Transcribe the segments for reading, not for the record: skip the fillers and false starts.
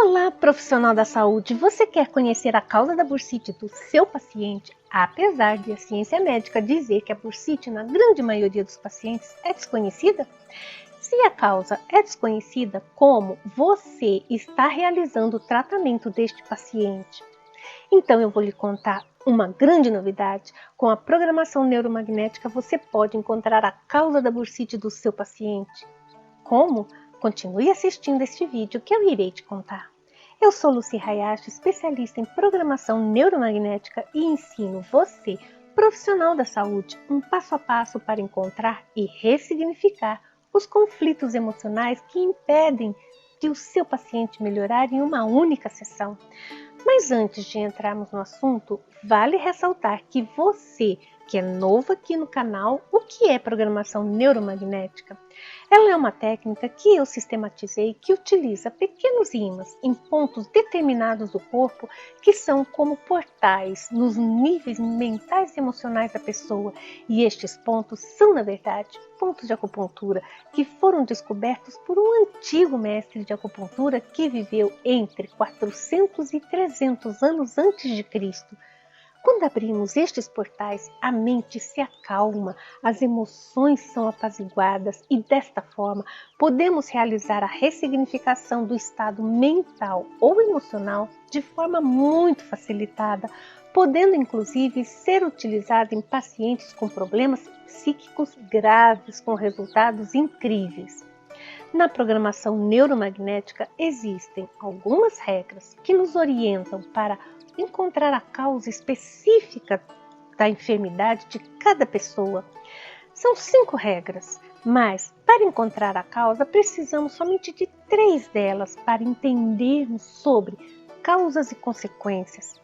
Olá, profissional da saúde! Você quer conhecer a causa da bursite do seu paciente? Apesar de a ciência médica dizer que a bursite, na grande maioria dos pacientes, é desconhecida? Se a causa é desconhecida, como você está realizando o tratamento deste paciente? Então eu vou lhe contar uma grande novidade. Com a programação neuromagnética, você pode encontrar a causa da bursite do seu paciente. Como? Continue assistindo este vídeo que eu irei te contar. Eu sou Lucy Hayashi, especialista em programação neuromagnética e ensino você, profissional da saúde, um passo a passo para encontrar e ressignificar os conflitos emocionais que impedem de o seu paciente melhorar em uma única sessão. Mas antes de entrarmos no assunto, vale ressaltar que você, que é novo aqui no canal, o que é programação neuromagnética? Ela é uma técnica que eu sistematizei que utiliza pequenos ímãs em pontos determinados do corpo que são como portais nos níveis mentais e emocionais da pessoa. E estes pontos são, na verdade, pontos de acupuntura que foram descobertos por um antigo mestre de acupuntura que viveu entre 400 e 300 anos antes de Cristo. Quando abrimos estes portais, a mente se acalma, as emoções são apaziguadas e, desta forma, podemos realizar a ressignificação do estado mental ou emocional de forma muito facilitada, podendo inclusive ser utilizada em pacientes com problemas psíquicos graves com resultados incríveis. Na programação neuromagnética existem algumas regras que nos orientam para encontrar a causa específica da enfermidade de cada pessoa. São 5 regras, mas para encontrar a causa precisamos somente de 3 delas para entendermos sobre causas e consequências.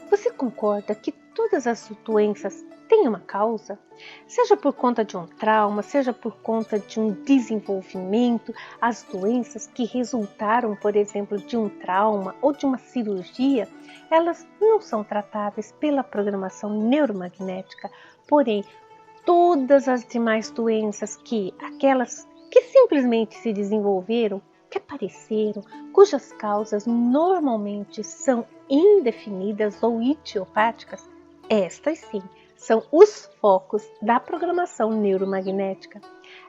Você concorda que todas as doenças têm uma causa? Seja por conta de um trauma, seja por conta de um desenvolvimento, as doenças que resultaram, por exemplo, de um trauma ou de uma cirurgia, elas não são tratáveis pela programação neuromagnética, porém, todas as demais doenças aquelas que simplesmente se desenvolveram, que apareceram, cujas causas normalmente são indefinidas ou idiopáticas, estas sim são os focos da programação neuromagnética.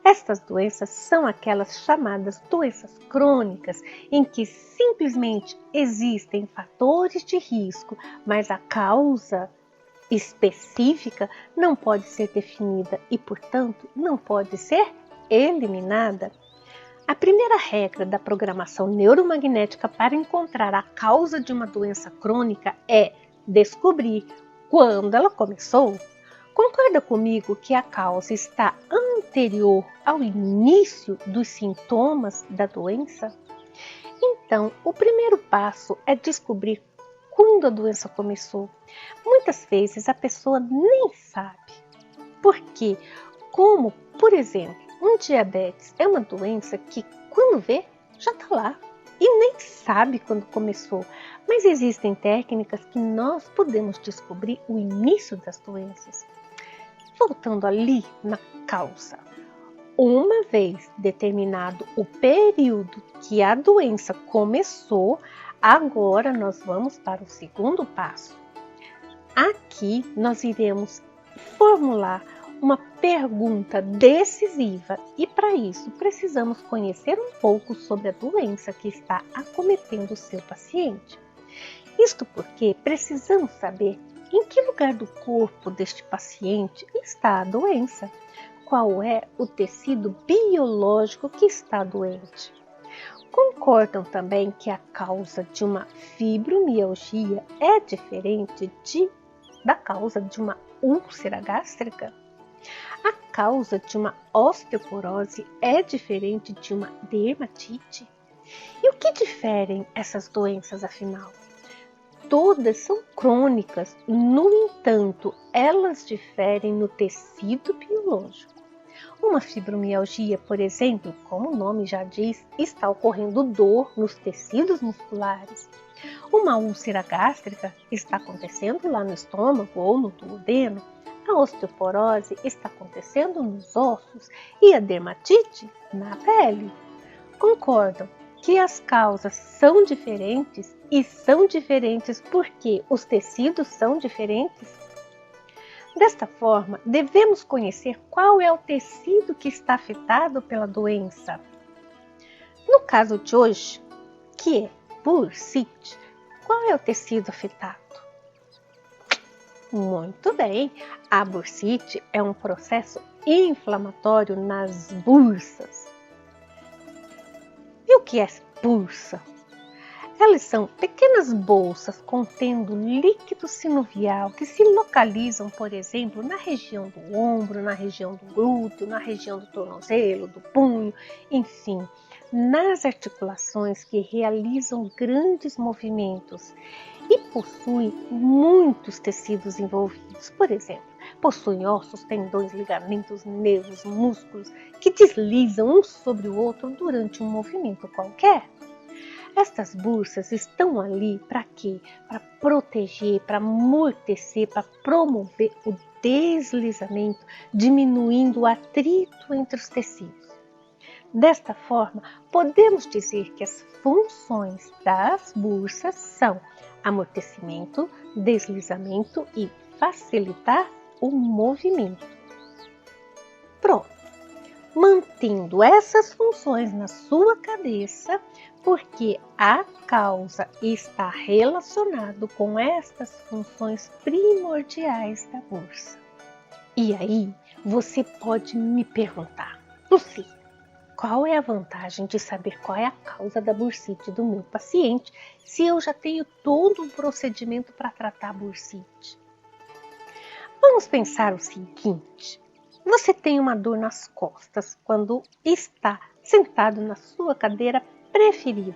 Estas doenças são aquelas chamadas doenças crônicas, em que simplesmente existem fatores de risco, mas a causa específica não pode ser definida e, portanto, não pode ser eliminada. A primeira regra da programação neuromagnética para encontrar a causa de uma doença crônica é descobrir quando ela começou. Concorda comigo que a causa está anterior ao início dos sintomas da doença? Então, o primeiro passo é descobrir quando a doença começou. Muitas vezes a pessoa nem sabe. Por quê? Como, por exemplo, um diabetes é uma doença que, quando vê, já está lá e nem sabe quando começou. Mas existem técnicas que nós podemos descobrir o início das doenças. Voltando ali na causa. Uma vez determinado o período que a doença começou, agora nós vamos para o segundo passo. Aqui nós iremos formular uma pergunta decisiva e para isso precisamos conhecer um pouco sobre a doença que está acometendo o seu paciente. Isto porque precisamos saber em que lugar do corpo deste paciente está a doença, qual é o tecido biológico que está doente. Concordam também que a causa de uma fibromialgia é diferente da causa de uma úlcera gástrica? A causa de uma osteoporose é diferente de uma dermatite? E o que diferem essas doenças, afinal? Todas são crônicas, no entanto, elas diferem no tecido biológico. Uma fibromialgia, por exemplo, como o nome já diz, está ocorrendo dor nos tecidos musculares. Uma úlcera gástrica está acontecendo lá no estômago ou no duodeno. A osteoporose está acontecendo nos ossos e a dermatite na pele. Concordam que as causas são diferentes e são diferentes porque os tecidos são diferentes? Desta forma, devemos conhecer qual é o tecido que está afetado pela doença. No caso de hoje, que é bursite, qual é o tecido afetado? Muito bem, a bursite é um processo inflamatório nas bursas. E o que é bursa? Elas são pequenas bolsas contendo líquido sinovial que se localizam, por exemplo, na região do ombro, na região do glúteo, na região do tornozelo, do punho, enfim, nas articulações que realizam grandes movimentos e possuem muitos tecidos envolvidos. Por exemplo, possuem ossos, tendões, ligamentos, nervos, músculos que deslizam um sobre o outro durante um movimento qualquer. Estas bursas estão ali para quê? Para proteger, para amortecer, para promover o deslizamento, diminuindo o atrito entre os tecidos. Desta forma, podemos dizer que as funções das bursas são amortecimento, deslizamento e facilitar o movimento. Pronto! Mantendo essas funções na sua cabeça, porque a causa está relacionada com estas funções primordiais da bursa. E aí, você pode me perguntar, Lucy, qual é a vantagem de saber qual é a causa da bursite do meu paciente se eu já tenho todo um procedimento para tratar a bursite? Vamos pensar o seguinte. Você tem uma dor nas costas quando está sentado na sua cadeira preferida.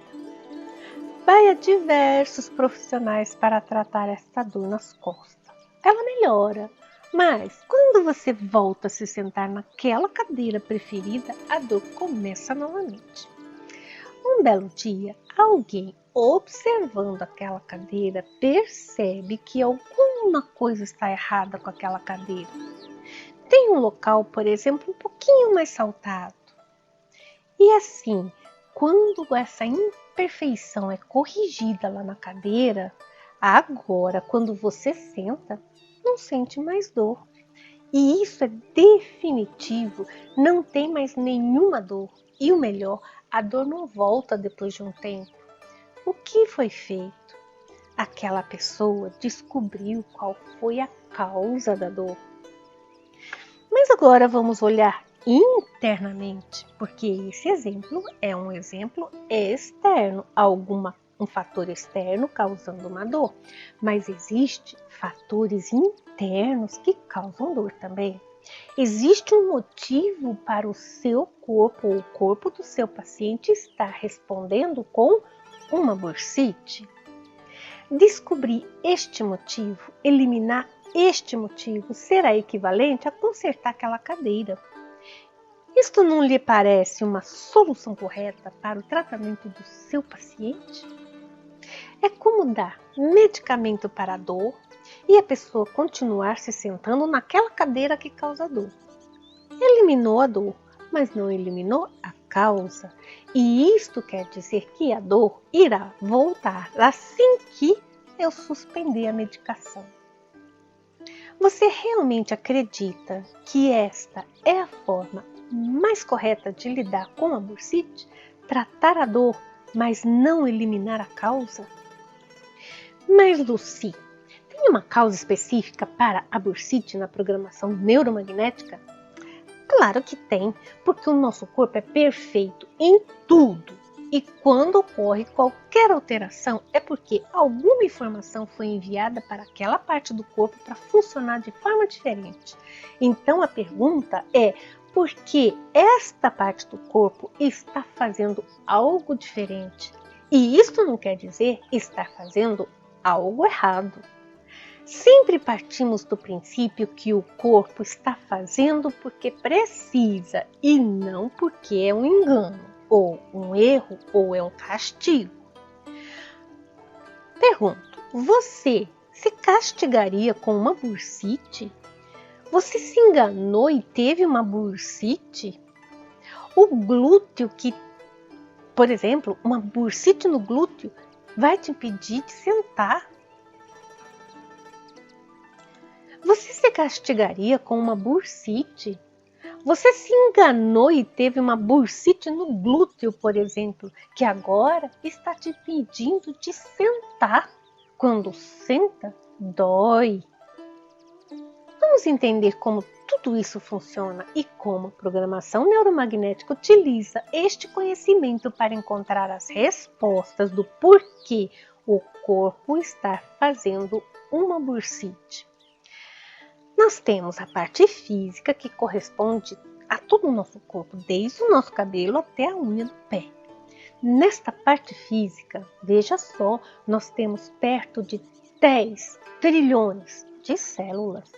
Vai a diversos profissionais para tratar esta dor nas costas. Ela melhora, mas quando você volta a se sentar naquela cadeira preferida, a dor começa novamente. Um belo dia, alguém observando aquela cadeira percebe que alguma coisa está errada com aquela cadeira. Tem um local, por exemplo, um pouquinho mais saltado. E assim, quando essa imperfeição é corrigida lá na cadeira, agora, quando você senta, não sente mais dor. E isso é definitivo, não tem mais nenhuma dor. E o melhor, a dor não volta depois de um tempo. O que foi feito? Aquela pessoa descobriu qual foi a causa da dor. Mas agora vamos olhar internamente, porque esse exemplo é um exemplo externo, um fator externo causando uma dor, mas existem fatores internos que causam dor também. Existe um motivo para o seu corpo ou o corpo do seu paciente estar respondendo com uma bursite. Descobrir este motivo, eliminar este motivo, será equivalente a consertar aquela cadeira. Isto não lhe parece uma solução correta para o tratamento do seu paciente? É como dar medicamento para a dor e a pessoa continuar se sentando naquela cadeira que causa dor. Eliminou a dor, mas não eliminou a causa. E isto quer dizer que a dor irá voltar assim que eu suspender a medicação. Você realmente acredita que esta é a forma mais correta de lidar com a bursite? Tratar a dor, mas não eliminar a causa? Mas, Lucy, tem uma causa específica para a bursite na programação neuromagnética? Claro que tem, porque o nosso corpo é perfeito em tudo. E quando ocorre qualquer alteração, é porque alguma informação foi enviada para aquela parte do corpo para funcionar de forma diferente. Então a pergunta é, por que esta parte do corpo está fazendo algo diferente? E isto não quer dizer estar fazendo algo errado. Sempre partimos do princípio que o corpo está fazendo porque precisa e não porque é um engano, ou um erro, ou é um castigo. Pergunto, você se castigaria com uma bursite? Você se enganou e teve uma bursite? O glúteo que Por exemplo, uma bursite no glúteo vai te impedir de sentar. Você se castigaria com uma bursite? Você se enganou e teve uma bursite no glúteo, por exemplo, que agora está te impedindo de sentar. Quando senta, dói. Vamos entender como tudo isso funciona e como a programação neuromagnética utiliza este conhecimento para encontrar as respostas do porquê o corpo está fazendo uma bursite. Nós temos a parte física que corresponde a todo o nosso corpo, desde o nosso cabelo até a unha do pé. Nesta parte física, veja só, nós temos perto de 10 trilhões de células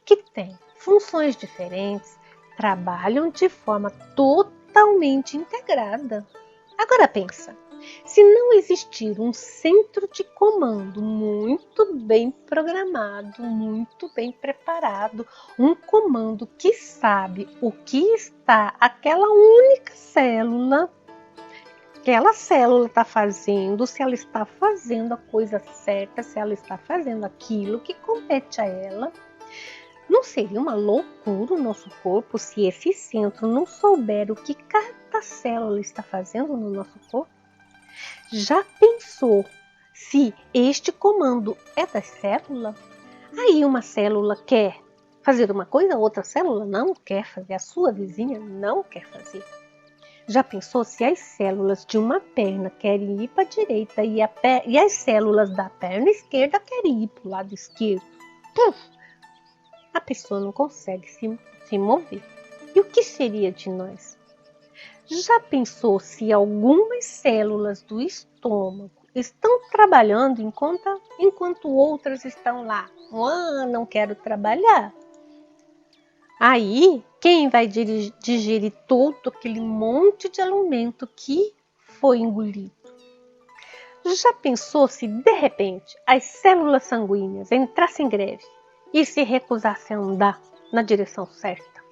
que têm funções diferentes, trabalham de forma totalmente integrada. Agora pensa, se não existir um centro de comando muito bem programado, muito bem preparado, um comando que sabe o que está aquela única célula está fazendo, se ela está fazendo a coisa certa, se ela está fazendo aquilo que compete a ela, não seria uma loucura o nosso corpo se esse centro não souber o que cada célula está fazendo no nosso corpo? Já pensou se este comando é da célula? Aí uma célula quer fazer uma coisa, outra célula não quer fazer, a sua vizinha não quer fazer. Já pensou se as células de uma perna querem ir para a direita e as células da perna esquerda querem ir para o lado esquerdo? A pessoa não consegue se mover. E o que seria de nós? Já pensou se algumas células do estômago estão trabalhando enquanto outras estão lá? Não quero trabalhar. Aí, quem vai digerir todo aquele monte de alimento que foi engolido? Já pensou se, de repente, as células sanguíneas entrassem em greve e se recusassem a andar na direção certa?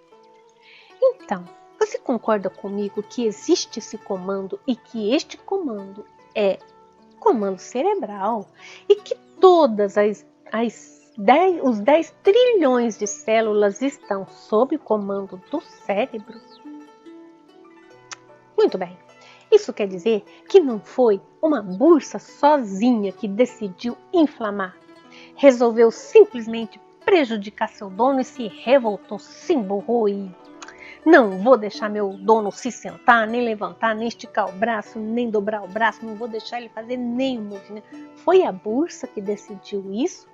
Então, você concorda comigo que existe esse comando e que este comando é comando cerebral e que todas os 10 trilhões de células estão sob o comando do cérebro? Muito bem. Isso quer dizer que não foi uma bursa sozinha que decidiu inflamar. Resolveu simplesmente prejudicar seu dono e se revoltou, se emburrou e não vou deixar meu dono se sentar, nem levantar, nem esticar o braço, nem dobrar o braço, não vou deixar ele fazer nenhum movimento. Foi a bursa que decidiu isso?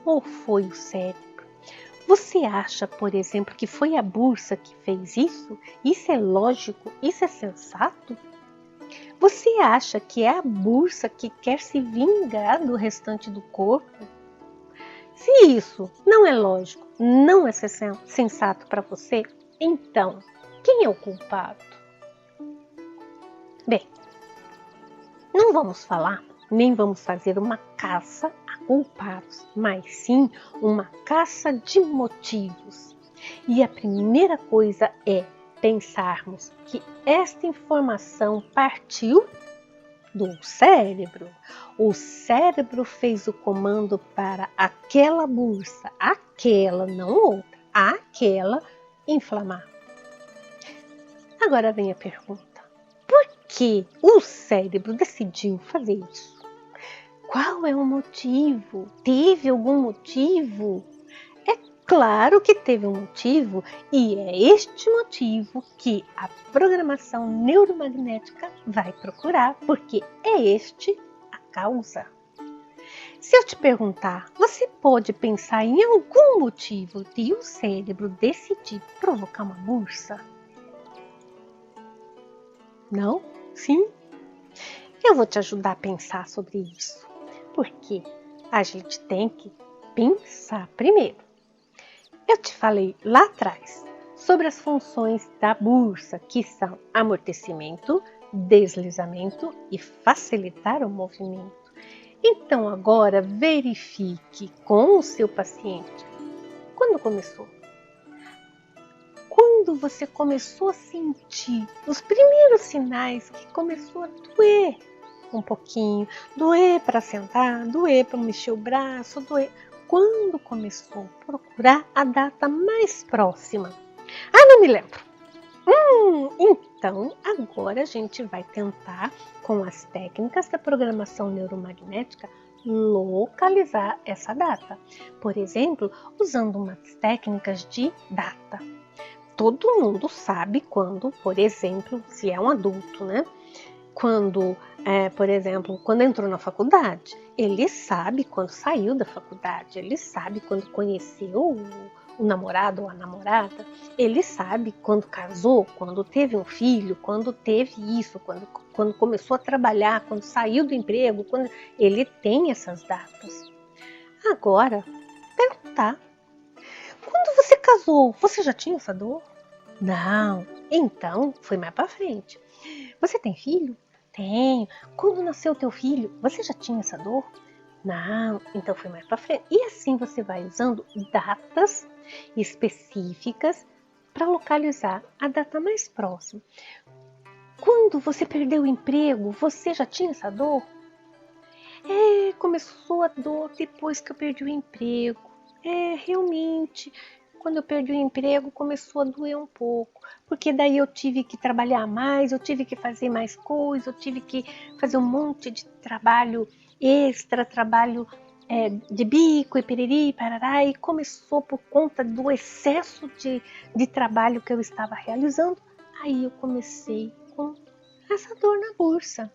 Ou foi o cérebro? Você acha, por exemplo, que foi a bursa que fez isso? Isso é lógico? Isso é sensato? Você acha que é a bursa que quer se vingar do restante do corpo? Se isso não é lógico, não é sensato para você, então, quem é o culpado? Bem, não vamos falar, nem vamos fazer uma caça a culpados, mas sim uma caça de motivos. E a primeira coisa é pensarmos que esta informação partiu do cérebro. O cérebro fez o comando para aquela bursa, aquela, não outra, aquela inflamar. Agora vem a pergunta: por que o cérebro decidiu fazer isso? Qual é o motivo? Teve algum motivo? É claro que teve um motivo, e é este motivo que a programação neuromagnética vai procurar, porque é este a causa. Se eu te perguntar, você pode pensar em algum motivo de o cérebro decidir provocar uma bursa? Não? Sim? Eu vou te ajudar a pensar sobre isso, porque a gente tem que pensar primeiro. Eu te falei lá atrás sobre as funções da bursa, que são amortecimento, deslizamento e facilitar o movimento. Então agora verifique com o seu paciente quando começou. quando você começou a sentir os primeiros sinais que começou a doer um pouquinho, doer para sentar, doer para mexer o braço, doer. Quando começou a procurar a data mais próxima. Ah, não me lembro. Então, agora a gente vai tentar, com as técnicas da programação neuromagnética, localizar essa data. Por exemplo, usando umas técnicas de data. Todo mundo sabe quando, por exemplo, se é um adulto, né? Quando, por exemplo, quando entrou na faculdade, ele sabe quando saiu da faculdade, ele sabe quando conheceu o namorado ou a namorada, ele sabe quando casou, quando teve um filho, quando teve isso, quando começou a trabalhar, quando saiu do emprego, quando ele tem essas datas. Agora, perguntar, quando você casou, você já tinha essa dor? Não. Então, foi mais para frente. Você tem filho? Tenho. Quando nasceu teu filho, você já tinha essa dor? Não. Então foi mais para frente. E assim você vai usando datas específicas para localizar a data mais próxima. Quando você perdeu o emprego, você já tinha essa dor? Começou a dor depois que eu perdi o emprego. Realmente, quando eu perdi o emprego, começou a doer um pouco. Porque daí eu tive que trabalhar mais, eu tive que fazer mais coisas, eu tive que fazer um monte de trabalho extra, trabalho de bico e piriri, parará, e começou por conta do excesso de trabalho que eu estava realizando. Aí eu comecei com essa dor na bursa.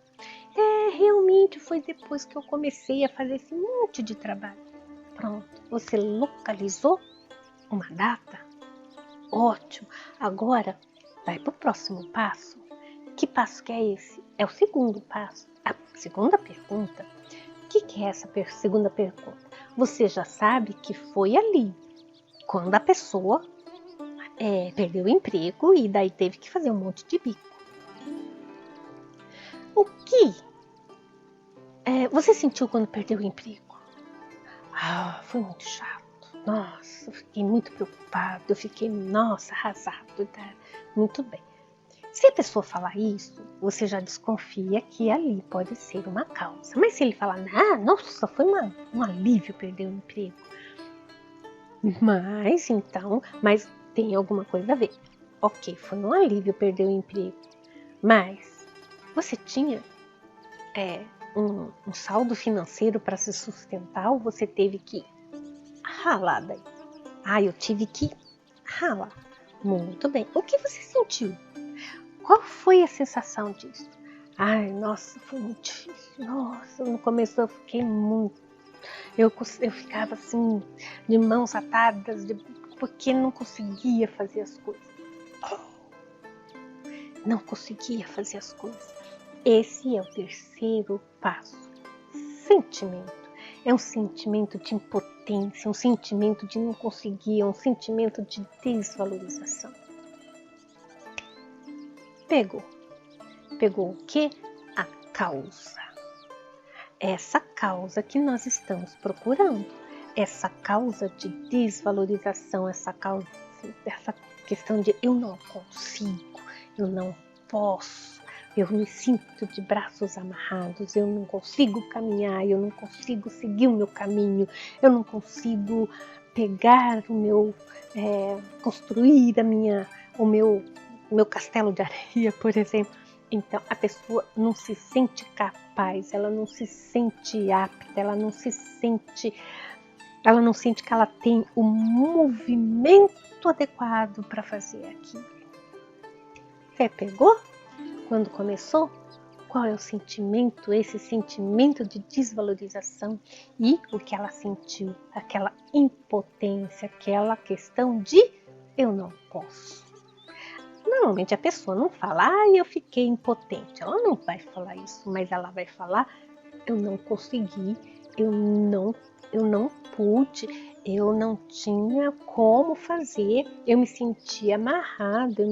Realmente foi depois que eu comecei a fazer esse monte de trabalho. Pronto, você localizou uma data? Ótimo! Agora vai para o próximo passo. Que passo que é esse? É o segundo passo. A segunda pergunta. O que é essa segunda pergunta? Você já sabe que foi ali, quando a pessoa perdeu o emprego e daí teve que fazer um monte de bico. O que você sentiu quando perdeu o emprego? Foi muito chato. Nossa, eu fiquei muito preocupada. Eu fiquei, arrasado. Tá? Muito bem. Se a pessoa falar isso, você já desconfia que ali pode ser uma causa. Mas se ele falar, nossa, foi um alívio perder o emprego. Mas tem alguma coisa a ver. Ok, foi um alívio perder o emprego. Mas você tinha um saldo financeiro para se sustentar ou você teve que ralar daí? Eu tive que ralar. Muito bem. O que você sentiu? Qual foi a sensação disso? Nossa, foi muito difícil. Nossa, no começo eu fiquei muito... Eu ficava assim, de mãos atadas, porque não conseguia fazer as coisas. Não conseguia fazer as coisas. Esse é o terceiro passo. Sentimento. É um sentimento de impotência, um sentimento de não conseguir, um sentimento de desvalorização. Pegou o quê? A causa. Essa causa que nós estamos procurando. Essa causa de desvalorização, essa questão de eu não consigo, eu não posso, eu me sinto de braços amarrados, eu não consigo caminhar, eu não consigo seguir o meu caminho, eu não consigo pegar construir o meu castelo de areia, por exemplo. Então, a pessoa não se sente capaz, ela não se sente apta, ela não sente que ela tem o movimento adequado para fazer aquilo. Você pegou? Quando começou? Qual é o sentimento? Esse sentimento de desvalorização e o que ela sentiu, aquela impotência, aquela questão de eu não posso. Normalmente a pessoa não fala, eu fiquei impotente. Ela não vai falar isso, mas ela vai falar, eu não consegui, eu não pude, eu não tinha como fazer, eu me senti amarrado,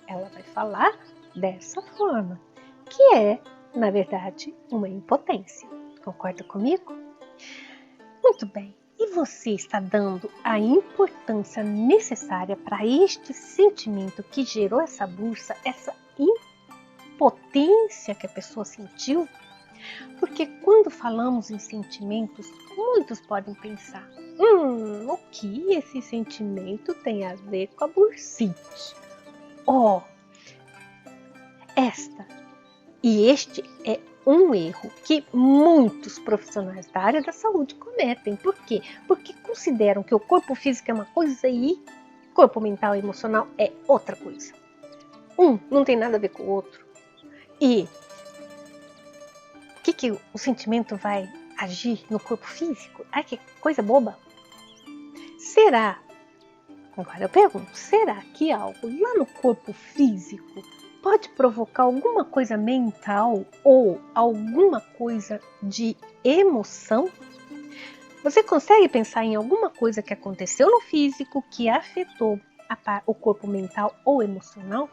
ela vai falar dessa forma, que é, na verdade, uma impotência. Concorda comigo? Muito bem. E você está dando a importância necessária para este sentimento que gerou essa bursa, essa impotência que a pessoa sentiu? Porque quando falamos em sentimentos, muitos podem pensar: o que esse sentimento tem a ver com a bursite? Oh, este é um erro que muitos profissionais da área da saúde cometem. Por quê? Porque consideram que o corpo físico é uma coisa e corpo mental e emocional é outra coisa. Um não tem nada a ver com o outro. E o que o sentimento vai agir no corpo físico? Ai, que coisa boba! Será? Agora eu pergunto, será que algo lá no corpo físico pode provocar alguma coisa mental ou alguma coisa de emoção? Você consegue pensar em alguma coisa que aconteceu no físico que afetou o corpo mental ou emocional?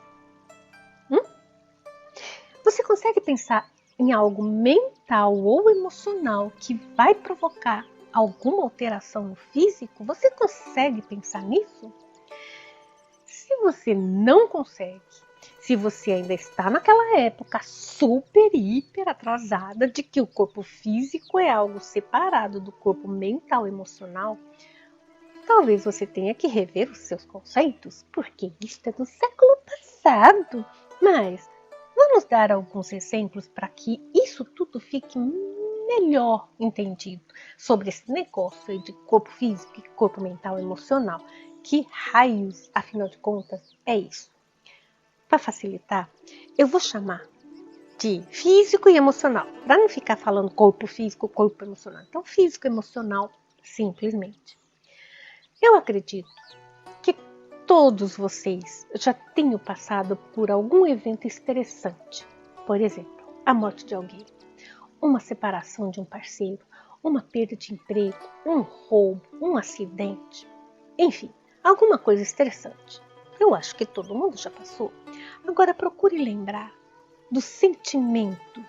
Você consegue pensar em algo mental ou emocional que vai provocar alguma alteração no físico? Você consegue pensar nisso? Se você não consegue, se você ainda está naquela época super, hiper atrasada de que o corpo físico é algo separado do corpo mental e emocional, talvez você tenha que rever os seus conceitos, porque isso é do século passado. Mas vamos dar alguns exemplos para que isso tudo fique melhor entendido sobre esse negócio aí de corpo físico e corpo mental e emocional. Que raios, afinal de contas, é isso? Para facilitar, eu vou chamar de físico e emocional, para não ficar falando corpo físico, corpo emocional. Então, físico e emocional, simplesmente. Eu acredito que todos vocês já tenham passado por algum evento estressante. Por exemplo, a morte de alguém, uma separação de um parceiro, uma perda de emprego, um roubo, um acidente, enfim, alguma coisa estressante. Eu acho que todo mundo já passou. Agora procure lembrar do sentimento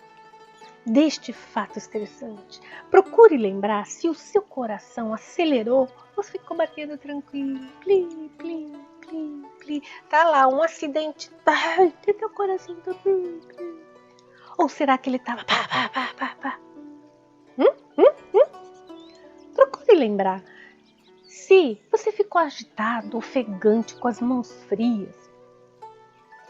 deste fato estressante. Procure lembrar se o seu coração acelerou ou ficou batendo tranquilo. Plim, plim, plim, plim. Tá lá, um acidente. Ai, teu coração tá plim, plim. Ou será que ele tava pá, pá, pá, pá, pá? Procure lembrar se você ficou agitado, ofegante, com as mãos frias.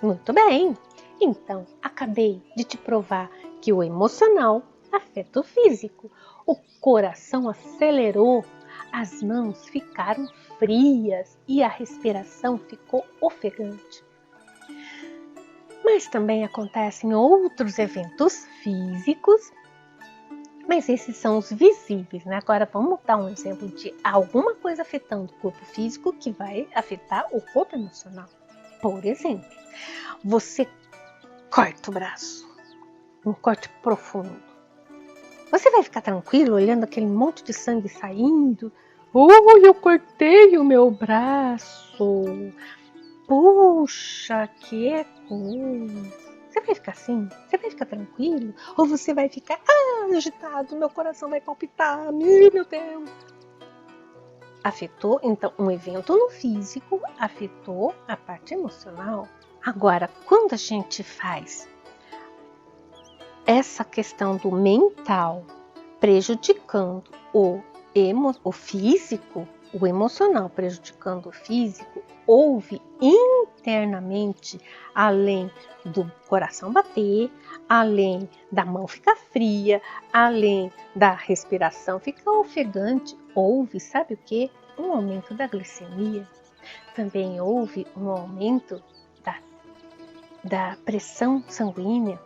Muito bem! Então, acabei de te provar que o emocional afeta o físico. O coração acelerou, as mãos ficaram frias e a respiração ficou ofegante. Mas também acontecem outros eventos físicos, mas esses são os visíveis, né? Agora vamos dar um exemplo de alguma coisa afetando o corpo físico que vai afetar o corpo emocional. Por exemplo, você corta o braço, um corte profundo. Você vai ficar tranquilo olhando aquele monte de sangue saindo? Eu cortei o meu braço. Puxa, que coisa. Você vai ficar assim? Você vai ficar tranquilo? Ou você vai ficar agitado, meu coração vai palpitar, meu Deus. Afetou, então, um evento no físico afetou a parte emocional. Agora, quando a gente faz essa questão do mental prejudicando o físico, o emocional prejudicando o físico, houve internamente, além do coração bater, além da mão ficar fria, além da respiração ficar ofegante, houve, sabe o que? Um aumento da glicemia. Também houve um aumento da pressão sanguínea.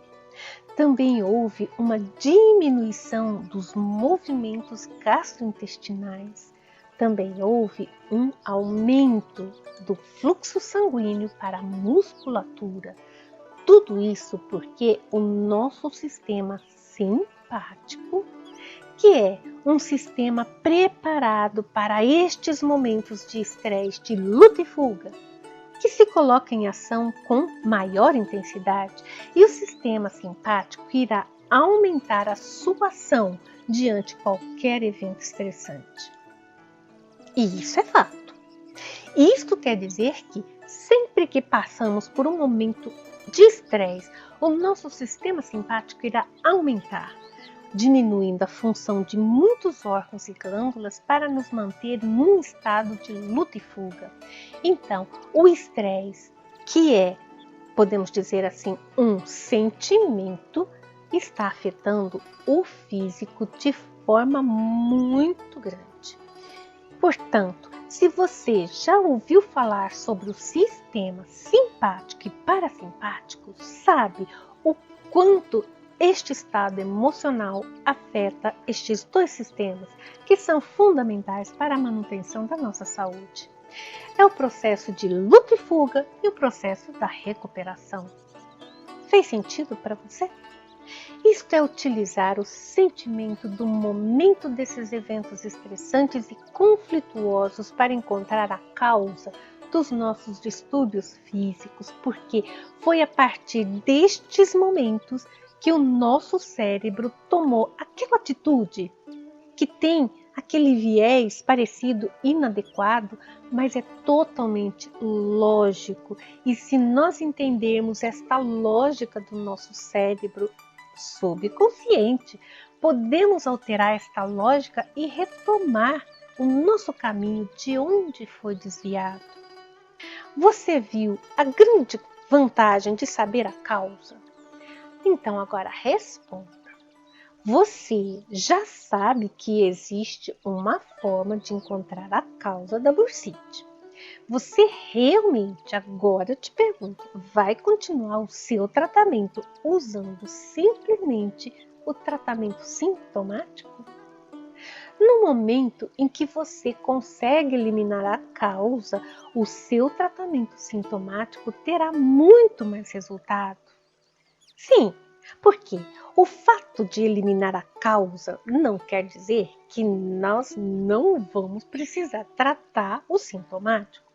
Também houve uma diminuição dos movimentos gastrointestinais. Também houve um aumento do fluxo sanguíneo para a musculatura. Tudo isso porque o nosso sistema simpático, que é um sistema preparado para estes momentos de estresse, de luta e fuga, que se coloca em ação com maior intensidade, e o sistema simpático irá aumentar a sua ação diante de qualquer evento estressante. E isso é fato. Isto quer dizer que sempre que passamos por um momento de estresse, o nosso sistema simpático irá aumentar, diminuindo a função de muitos órgãos e glândulas para nos manter em um estado de luta e fuga. Então, o estresse, que é, podemos dizer assim, um sentimento, está afetando o físico de forma muito grande. Portanto, se você já ouviu falar sobre o sistema simpático e parasimpático, sabe o quanto este estado emocional afeta estes dois sistemas, que são fundamentais para a manutenção da nossa saúde. É o processo de luta e fuga e o processo da recuperação. Fez sentido para você? Isto é utilizar o sentimento do momento desses eventos estressantes e conflituosos para encontrar a causa dos nossos distúrbios físicos, porque foi a partir destes momentos que o nosso cérebro tomou aquela atitude que tem aquele viés parecido inadequado, mas é totalmente lógico. E se nós entendermos esta lógica do nosso cérebro subconsciente, podemos alterar esta lógica e retomar o nosso caminho de onde foi desviado. Você viu a grande vantagem de saber a causa? Então agora responda. Você já sabe que existe uma forma de encontrar a causa da bursite. Você realmente, agora eu te pergunto, vai continuar o seu tratamento usando simplesmente o tratamento sintomático? No momento em que você consegue eliminar a causa, o seu tratamento sintomático terá muito mais resultado. Sim, porque o fato de eliminar a causa não quer dizer que nós não vamos precisar tratar o sintomático.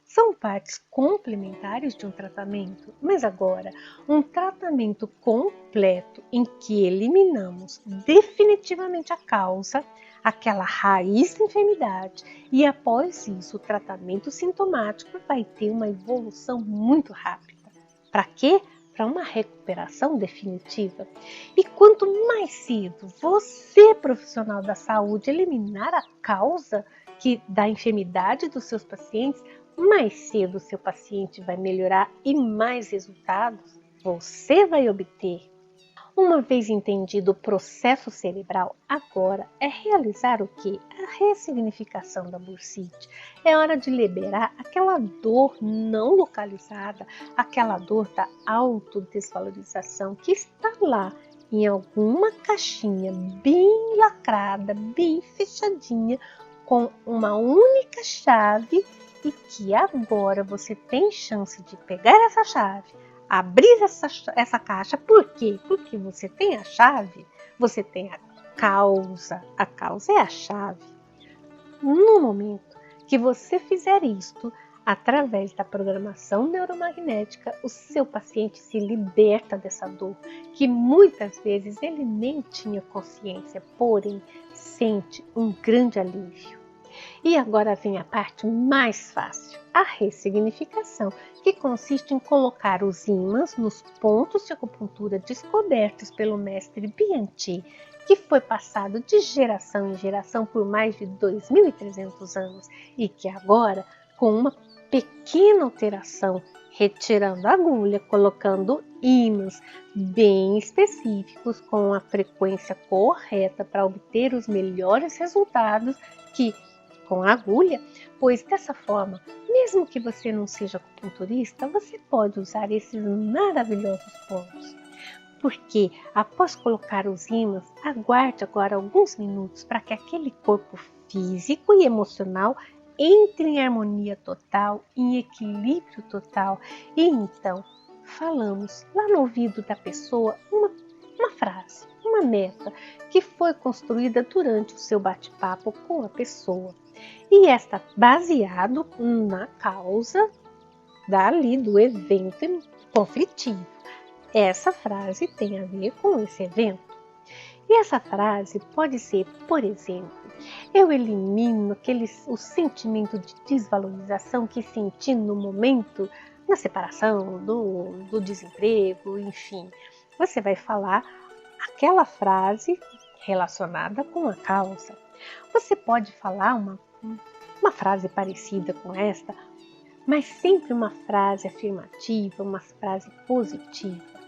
São partes complementares de um tratamento, mas agora, um tratamento completo em que eliminamos definitivamente a causa, aquela raiz da enfermidade, e após isso o tratamento sintomático vai ter uma evolução muito rápida. Para quê? Para uma recuperação definitiva. E quanto mais cedo você, profissional da saúde, eliminar a causa da enfermidade dos seus pacientes, mais cedo o seu paciente vai melhorar e mais resultados você vai obter. Uma vez entendido o processo cerebral, agora é realizar o quê? A ressignificação da bursite. É hora de liberar aquela dor não localizada, aquela dor da autodesvalorização que está lá em alguma caixinha bem lacrada, bem fechadinha, com uma única chave e que agora você tem chance de pegar essa chave, abrir essa caixa. Por quê? Porque você tem a chave, você tem a causa é a chave. No momento que você fizer isto, através da programação neuromagnética, o seu paciente se liberta dessa dor, que muitas vezes ele nem tinha consciência, porém sente um grande alívio. E agora vem a parte mais fácil, a ressignificação, que consiste em colocar os ímãs nos pontos de acupuntura descobertos pelo mestre Bianchi, que foi passado de geração em geração por mais de 2.300 anos e que agora, com uma pequena alteração, retirando a agulha, colocando ímãs bem específicos com a frequência correta para obter os melhores resultados que com a agulha, pois dessa forma, mesmo que você não seja acupunturista, você pode usar esses maravilhosos pontos. Porque após colocar os ímãs, aguarde agora alguns minutos para que aquele corpo físico e emocional entre em harmonia total, em equilíbrio total. E então, falamos lá no ouvido da pessoa uma frase, uma meta que foi construída durante o seu bate-papo com a pessoa. E esta baseado na causa do evento conflitivo. Essa frase tem a ver com esse evento. E essa frase pode ser, por exemplo, eu elimino o sentimento de desvalorização que senti no momento da separação, do desemprego, enfim. Você vai falar aquela frase relacionada com a causa. Você pode falar uma frase parecida com esta, mas sempre uma frase afirmativa, uma frase positiva.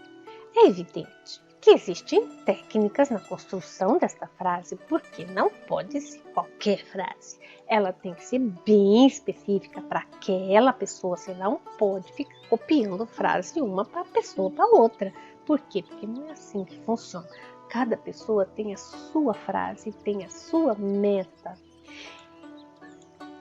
É evidente que existem técnicas na construção desta frase, porque não pode ser qualquer frase. Ela tem que ser bem específica para aquela pessoa. Você não pode ficar copiando frase de uma pessoa para outra. Por quê? Porque não é assim que funciona. Cada pessoa tem a sua frase, tem a sua meta.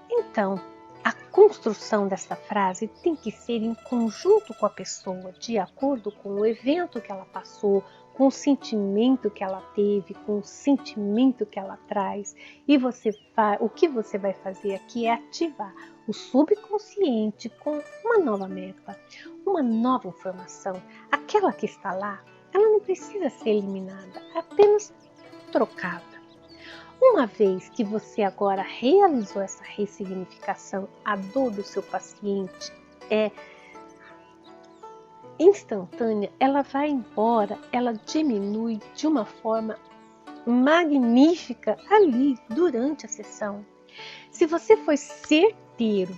Então, a construção dessa frase tem que ser em conjunto com a pessoa, de acordo com o evento que ela passou, com o sentimento que ela teve, com o sentimento que ela traz. E o que você vai fazer aqui é ativar o subconsciente com uma nova meta, uma nova informação. Aquela que está lá, ela não precisa ser eliminada, apenas trocada. Uma vez que você agora realizou essa ressignificação, a dor do seu paciente é instantânea, ela vai embora, ela diminui de uma forma magnífica ali durante a sessão. Se você foi certeiro,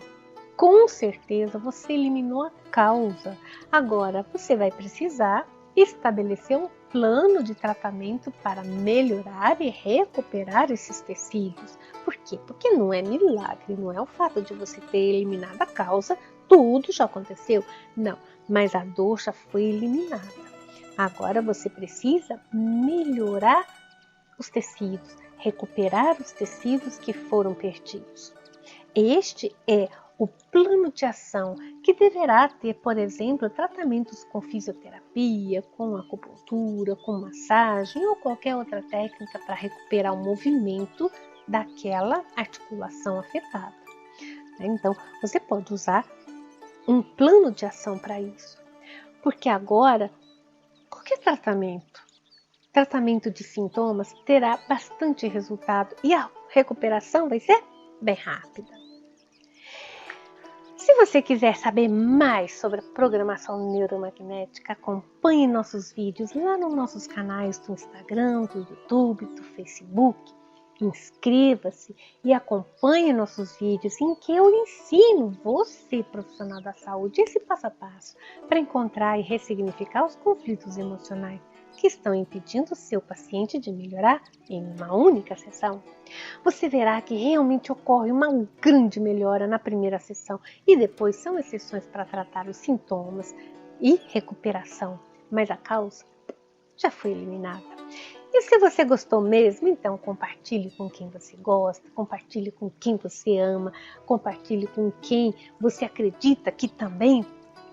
com certeza você eliminou a causa. Agora você vai precisar estabelecer um plano de tratamento para melhorar e recuperar esses tecidos. Por quê? Porque não é milagre, não é o fato de você ter eliminado a causa, tudo já aconteceu. Não, mas a dor já foi eliminada. Agora você precisa melhorar os tecidos, recuperar os tecidos que foram perdidos. Este é o plano de ação que deverá ter, por exemplo, tratamentos com fisioterapia, com acupuntura, com massagem ou qualquer outra técnica para recuperar o movimento daquela articulação afetada. Então, você pode usar um plano de ação para isso, porque agora qualquer tratamento de sintomas terá bastante resultado e a recuperação vai ser bem rápida. Se você quiser saber mais sobre a programação neuromagnética, acompanhe nossos vídeos lá nos nossos canais do Instagram, do YouTube, do Facebook. Inscreva-se e acompanhe nossos vídeos em que eu ensino você, profissional da saúde, esse passo a passo para encontrar e ressignificar os conflitos emocionais que estão impedindo o seu paciente de melhorar em uma única sessão. Você verá que realmente ocorre uma grande melhora na primeira sessão e depois são as sessões para tratar os sintomas e recuperação, mas a causa já foi eliminada. E se você gostou mesmo, então compartilhe com quem você gosta, compartilhe com quem você ama, compartilhe com quem você acredita que também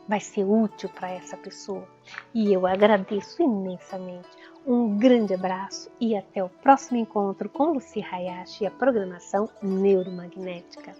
vai ser útil para essa pessoa. E eu agradeço imensamente. Um grande abraço e até o próximo encontro com Lucy Hayashi e a programação neuromagnética.